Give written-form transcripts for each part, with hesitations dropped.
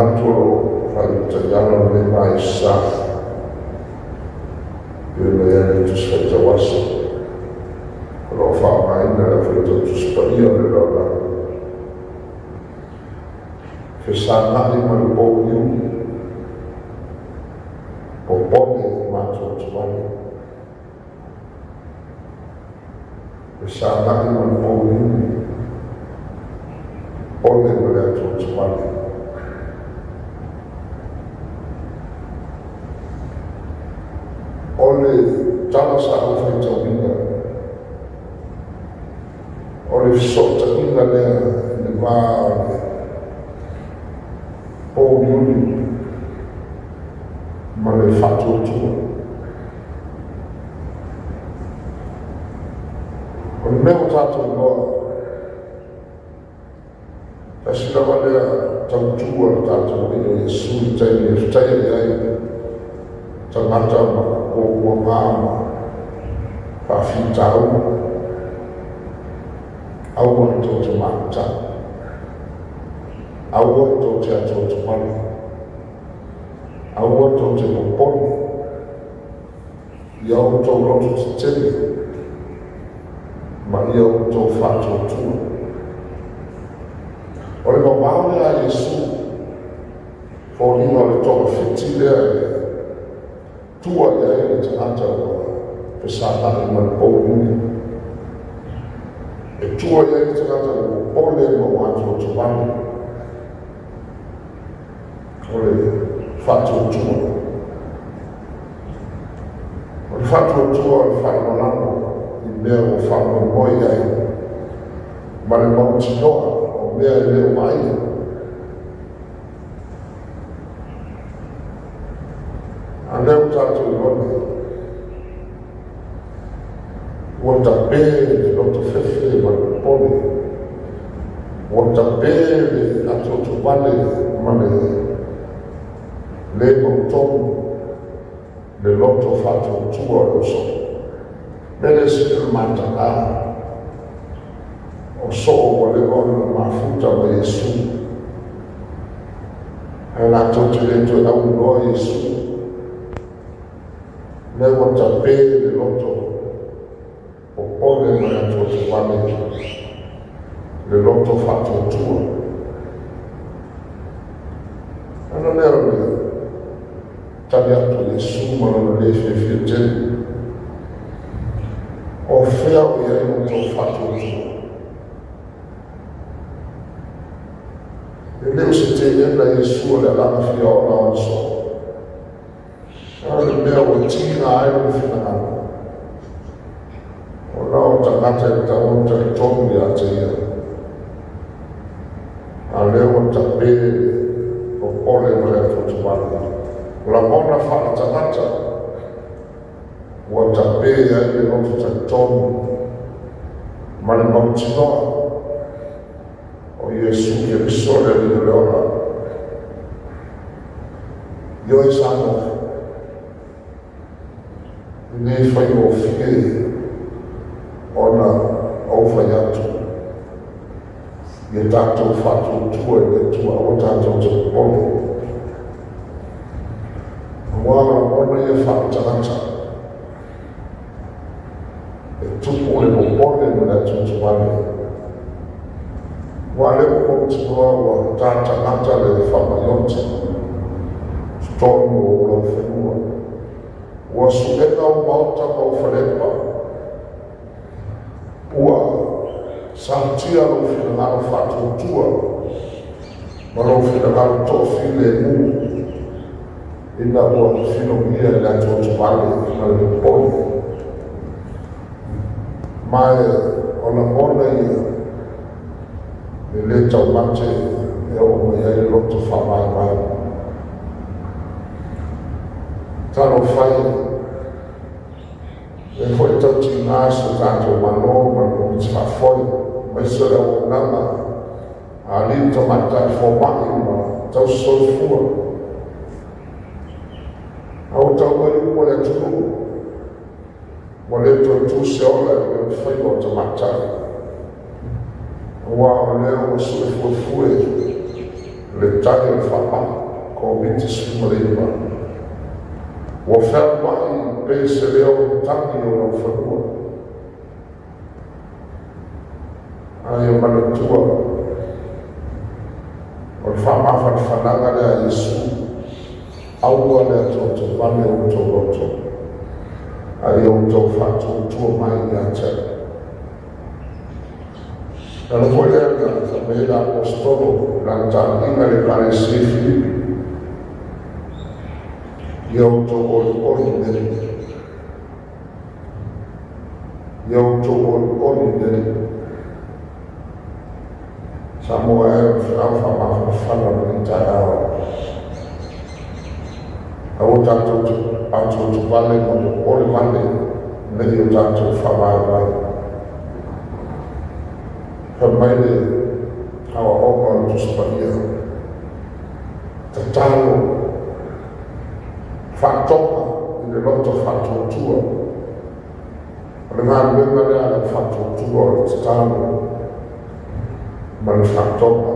Mangatoro Fantayano le Maisa Yule Tusfetawaso Rofa Maina la Feta Tusparia de Lola Fesana Malbonium Popone Mato Tumani Fesana Malbonium Ole Malato Tumani Ole Talasa Ufetamina Ole Sotamina le Vale Poniuli Male Fato Tua Ole Meo Tato Noa Tasila Valea Tantua Tato Nino Yesu Taya Yai Tanata o mama Fafitau I want to mata I want to money I want to body Yo to lot to tell ma io to faccio tu Ora no vale a Gesù fornino le tue fitile tua ya te ata pesata in malboni e tua ya te ata ole mo wanto to vale ole fatto tua ole fatto tua il farlo nano il mio farlo poi ma le montino o mia le mai Andeu tato nome Wata bene Loto fefe Malpone Wata bene Atoto vale Mane Le monton Le loto fato tua lo so Bene si matana O so vale on mafuta wa Yesu Anato dentro da un no Yesu Ne wata bene loto o pole na to wame le loto fatto tua non era tagliato nessuno non le fece o feo e non to fatto tua e lei si tiene la Gesù la fiola non so il mio routine è un finale. Una volta che ho torni a te, avevo sapere o pole per trovare. La buona fatta vuol sapere che non c'è torni, ma le montino o Gesù che risolve di loro. Io sanno ne fai o fie ona o faiato e tanto fatto tua e tua o tanto te pone ona e fatta e tu puoi pone non è tutto vale o tua tanta le famiglie storno o fenua Ua sueta o mauta o wharepa. Ua santia lo whinangaro whātua tua. Ma lo whinangaro tō while mu. Ina ua whinomia le ato tuwale na le poni. Mai ona mona ia. Me le tau mate e o mai ai roto whamai. Tano fai e foi tanto naso tanto mano ma ci fa fuori ma solo una ali tomata formati ma tão sulfuro au tau wali pole tu wale tu se ola e fai tomata wa ole o sulfuro le tai o whapa ko miti sumareiva. Wa whea mai pe se leo tangi o rau whanua. Ai o manatua o le whamawhan whananga lea Yesu aua lea tō vale o tō roto. Ai o tō whātua tua mai i a te. Nā fo lea ngā ka mea apostolo nā tāna inga le pare se Filipi. I o tō oli nere. I o tō oli nere. Sa moa e whiawha maha whana ni tai awa. A o tātou tu vale ma mo ole vale nei o tātou whamai vai. Ka maile awa oka o tu spania. Ta tālo whatoka i le loto whatotua. O le ngā luenga lea le whatotua o te tālo. Ma le whatoka.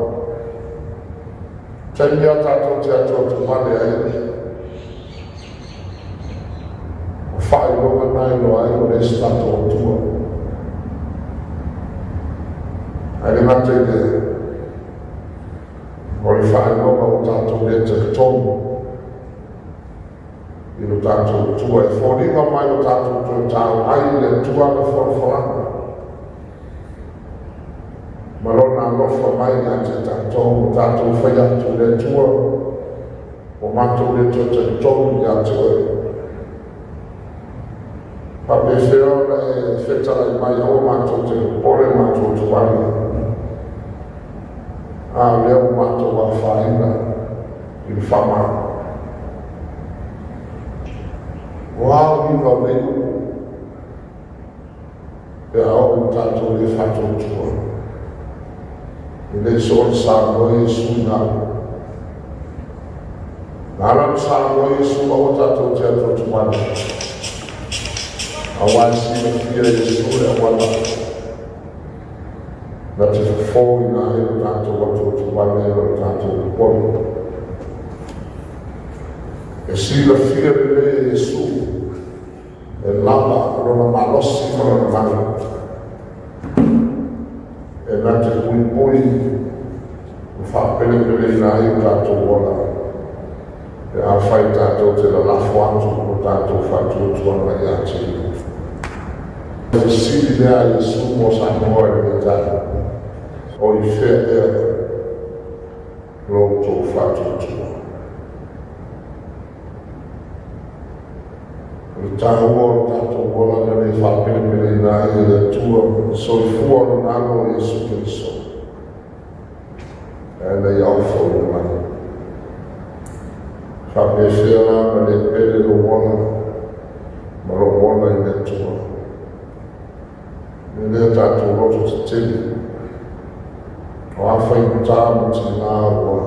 Tēni a tātou te atua tu vale ai. Whai longa nai no ai o le stato o tua. Ai le mate le o le whai longa o tātou le te tomu. I lo tātou o tua. E whōringa mai o tātou tua tāu ai le tua le whorwhoranga. Malona lofa mai nga te tātou o tātou whai atu le tua. O mātou le tua te tomu i atu e. Pa pe whiona e whetara I mai o mātou te pore mātou te wani. A leo mātou a whaina I whama. O au I wa weu. E au tātou le whatou tua. I le so sa ngoi suna. Nāran sa ngoi suna o tātou te ato te wani. Awan si le fia Yesu e wala. Na te whoi na e o tātou watu o tu wane o tātou poli. E si le fia le Yesu e lama rona malosi rona mani. E na te pui o whapele na e o tātou wala. E a whai tātou te la lafo atu o tātou whatu o tuana I ati. E siri lea Yesu mo sa moa e me tai. O I whea ea lo tō whatu tua. I tāu o tātou wola na rei whapere na e le tua so I fua no nano Yesu Kristo. E nei au fo I mai. Whape whea na le pere lo wola ma lo wola I le tua. Me lea tātou roto te tele. O a whai kuta mo te ngā ua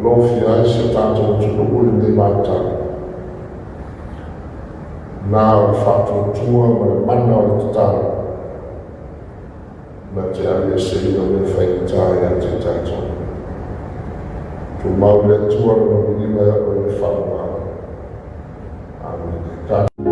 lofi ai se tātou te lukuri nei mātai. Nā o whātou tua ma le mana o te tāra. Na te aria se ina me whai kuta a te tātou. Tu mau le tua no minima o le whanua. Amen.